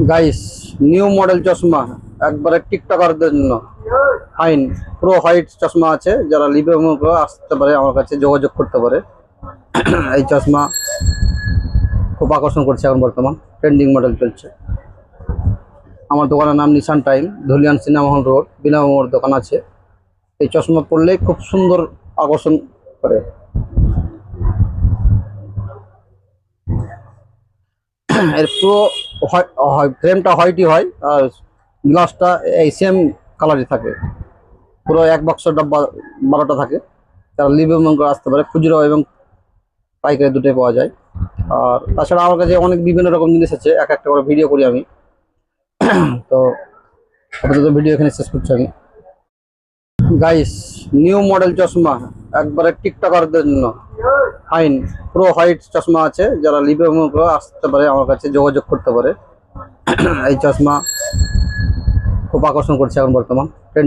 Guys, new model চশমা একবারে টিকটকারদের জন্য ফাইন প্রো হোয়াইট চশমা আছে। যারা লিবে আসতে পারে, আমার কাছে যোগাযোগ করতে পারে। এই চশমা খুব আকর্ষণ করছে, এখন বর্তমান ট্রেন্ডিং মডেল চলছে। আমার দোকানের নাম Nishan Time, Dhulian cinema hall road, বিনামোর দোকান আছে। এই চশমা পরলে খুব সুন্দর আকর্ষণ করে। এর পুরো ফ্রেমটা হোয়াইটই হয়, আর গ্লাসটা এই সেম কালারই থাকে। পুরো এক বক্স ডাব্বা 12টা থাকে। তারা লিভ এবং করে আসতে পারে, খুচরো এবং পাইকারি দুটোই পাওয়া যায়। আর তাছাড়া আমার কাছে অনেক বিভিন্ন রকম জিনিস আছে, এক একটা করে ভিডিও করি আমি। তো আপাতত ভিডিও এখানে শেষ করছি আমি। গাইস, নিউ মডেল চশমা একবারে টিকটকারদের জন্য ফাইন প্রো হোয়াইট চশমা আছে। যারা লিবে এবং আসতে পারে, আমার কাছে যোগাযোগ করতে পারে। এই চশমা খুব আকর্ষণ করছে এখন বর্তমান ট্রেন্ড।